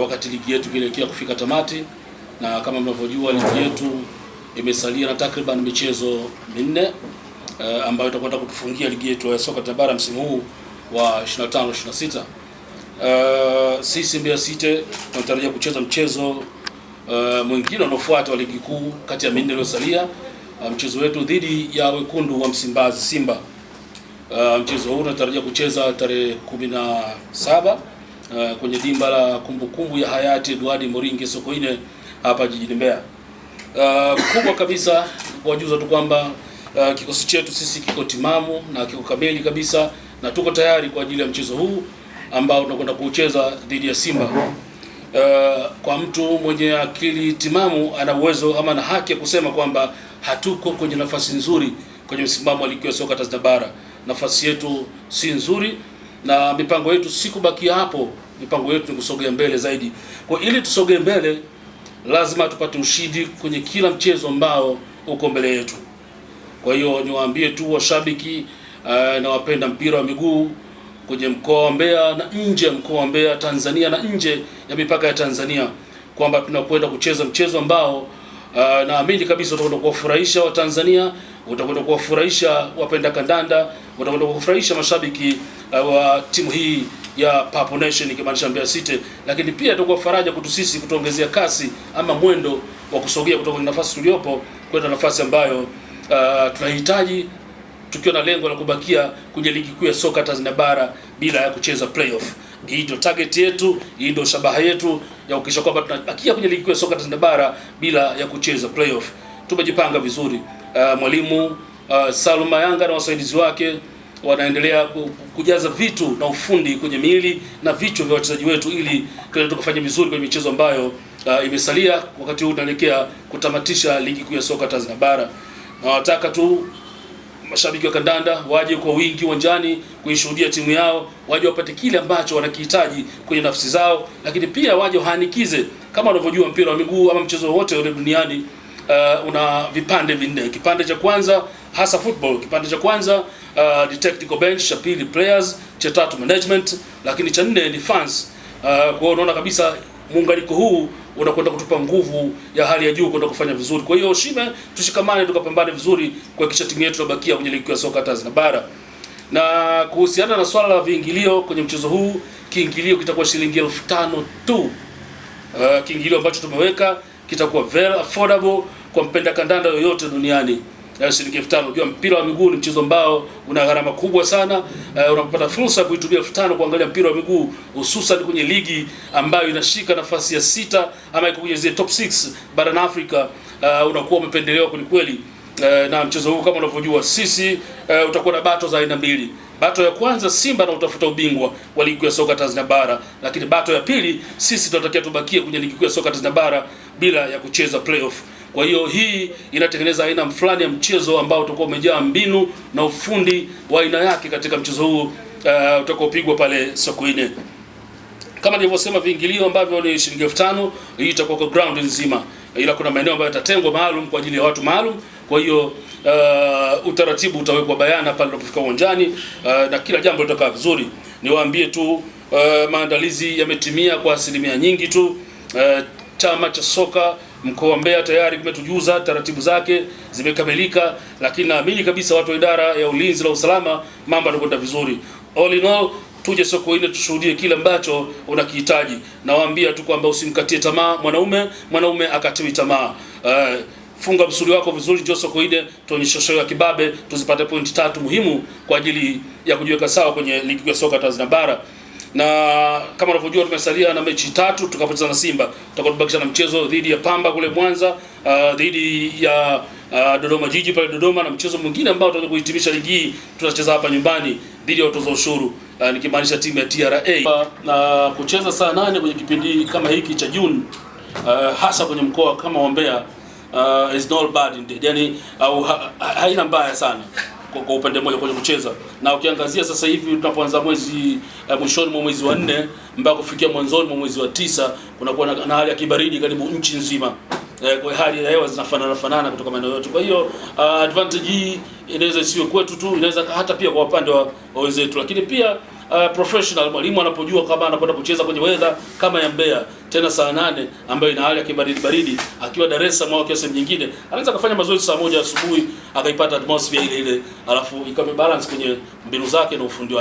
wakati ligi yetu ikielekea kufika tamati, na kama mnavyojua ligi yetu imesalia na takriban michezo minne ambayo itakwenda kutufungia ligi yetu ya soka Tabara msimu huu wa 25-26. Sisi Mbeya City tunatarajia kucheza mchezo mwingine unaofuata wa ligi kuu kati ya minne iliyosalia, mchezo wetu dhidi ya wekundu wa Msimbazi Simba. Mchezo huu tunatarajia kucheza tarehe 17 kwenye dimba la kumbukumbu ya hayati Edward Moringe Sokoine hapa jijini Mbeya. Kubwa kabisa kuwajuza tu kwamba kikosi chetu sisi kiko timamu na kiko kamili kabisa na tuko tayari kwa ajili ya mchezo huu ambao tunakwenda kucheza dhidi ya Simba. Kwa mtu mwenye akili timamu ana uwezo ama na haki ya kusema kwamba hatuko kwenye nafasi nzuri kwenye msimamo wa ligi ya soka Tanzania bara. Nafasi yetu si nzuri na mipango yetu si kubakia hapo, mipango yetu ni kusogea mbele zaidi. Kwa ili tusogee mbele lazima tupate ushindi kwenye kila mchezo ambao uko mbele yetu. Kwa hiyo niwaambie tu washabiki na wapenda mpira wa miguu kwenye mkoa wa Mbeya na nje ya mkoa wa Mbeya, Tanzania na nje ya mipaka ya Tanzania, kwamba tunakwenda kucheza mchezo ambao naamini kabisa utakwenda kuwafurahisha Watanzania, utakwenda kuwafurahisha wapenda kandanda, utakwenda kuwafurahisha mashabiki wa timu hii ya Purple Nation ikimaanisha Mbeya City, lakini pia itakuwa faraja kwetu sisi kutuongezea kasi ama mwendo wa kusogea kutoka kwenye nafasi tuliyopo kwenda nafasi ambayo tunahitaji, tukiwa na lengo la kubakia kwenye ligi kuu ya soka Tanzania bara bila ya kucheza playoff. Hii ndio target yetu, hii ndio shabaha yetu ya kuhakikisha kwamba tunabakia kwenye ligi kuu ya soka Tanzania bara bila ya kucheza playoff. Tumejipanga vizuri. Mwalimu Salum Mayanga na wasaidizi wake wanaendelea kujaza vitu na ufundi kwenye miili na vichwa vya wachezaji wetu ili tukafanye vizuri kwenye michezo ambayo imesalia. Wakati huu tunaelekea kutamatisha ligi kuu ya soka Tanzania bara. Na wataka tu mashabiki wa kandanda waje kwa wingi uwanjani kuishuhudia timu yao, waje wapate kile ambacho wanakihitaji kwenye nafsi zao, lakini pia waje wahanikize. Kama unavyojua mpira wa miguu ama mchezo wote ule duniani una vipande vinne. Kipande cha kwanza hasa football, kipande cha kwanza ni technical bench, cha pili players, cha tatu management, lakini cha nne ni fans. Kwa hiyo unaona kabisa muunganiko huu unakwenda kutupa nguvu ya hali ya juu kwenda kufanya vizuri. Kwa hiyo tushikamane tukapambane vizuri kuhakikisha timu yetu inabakia kwenye ligi ya soka Tanzania bara. Na kuhusiana na swala la viingilio kwenye mchezo huu, kiingilio kitakuwa shilingi 5,000 tu. Kiingilio ambacho tumeweka kitakuwa very affordable kwa mpenda kandanda yoyote duniani. Shilingi 5,000. Unajua mpira wa miguu ni mchezo ambao una gharama kubwa sana. Unapata fursa kuitumia 5,000 kuangalia mpira wa miguu, hususan kwenye ligi ambayo inashika nafasi ya 6 ama iko kwenye zile top 6 barani Afrika. Unakuwa umependelewa kweli. Na mchezo huu kama unavyojua sisi utakuwa na bato za aina mbili. Bato ya kwanza Simba na utafuta ubingwa wa ligi ya soka Tanzania bara, lakini bato ya pili sisi tunatakiwa tubakie kwenye ligi ya soka Tanzania bara bila ya kucheza playoff. Kwa hiyo hii inatengeneza aina fulani ya mchezo ambao utakuwa umejaa mbinu na ufundi wa aina yake katika mchezo huu utakaopigwa pale Sokoine. Kama nilivyosema, viingilio ambavyo ni shilingi 5,000, hii itakuwa kwa ground nzima, ila kuna maeneo ambayo yatatengwa maalum kwa ajili ya watu maalum. Kwa hiyo utaratibu utawekwa bayana pale tunapofika uwanjani na kila jambo litakaa vizuri. Niwaambie tu maandalizi yametimia kwa asilimia nyingi tu. Chama cha soka mkoa wa Mbeya tayari kimetujuza taratibu zake zimekamilika, lakini naamini kabisa watu wa idara ya ulinzi na usalama mambo yanakwenda vizuri. All in all, tuje Sokoine tushuhudie kile ambacho unakihitaji. Nawaambia tu kwamba usimkatie tamaa mwanaume akatiwi tamaa. Funga msuli wako vizuri, njoo Sokoine tuonyeshe show ya kibabe, tuzipate pointi 3 muhimu kwa ajili ya kujiweka sawa kwenye ligi ya soka Tanzania bara. Na kama unavyojua tumesalia na mechi 3 tukapoteza na Simba. Tutakuwa tubakisha na mchezo dhidi ya Pamba kule Mwanza, dhidi ya Dodoma Jiji pale Dodoma, na mchezo mwingine ambao tutakuja kuhitimisha ligi hii tutacheza hapa nyumbani dhidi ya watoza ushuru, nikimaanisha timu ya TRA. Na kucheza saa 8 kwenye kipindi kama hiki cha June, hasa kwenye mkoa kama wa Mbeya, is not bad indeed. Yani haina mbaya sana kwa upande mmoja kwenye kucheza. Na ukiangazia sasa hivi tunapoanza mwezi mwishoni mwa mwezi wa 4 mpaka kufikia mwanzoni mwa mwezi wa 9 kunakuwa na hali ya kibaridi karibu nchi nzima. Kwa hali ya hewa zinafanana kutoka maeneo yote. Kwa hiyo advantage hii inaweza isiwe kwetu tu, inaweza hata pia kwa upande wa wenzetu. Lakini pia professional. Mwalimu anapojua kama anakwenda kucheza kwenye weather kama ya Mbeya, tena saa 8 ambayo ina hali ya kibaridi baridi, akiwa Dar es Salaam au akiwa sehemu nyingine, anaweza kufanya mazoezi saa 1 asubuhi akaipata atmosphere ile ile, alafu ikawa balance kwenye mbinu zake na ufundi wake.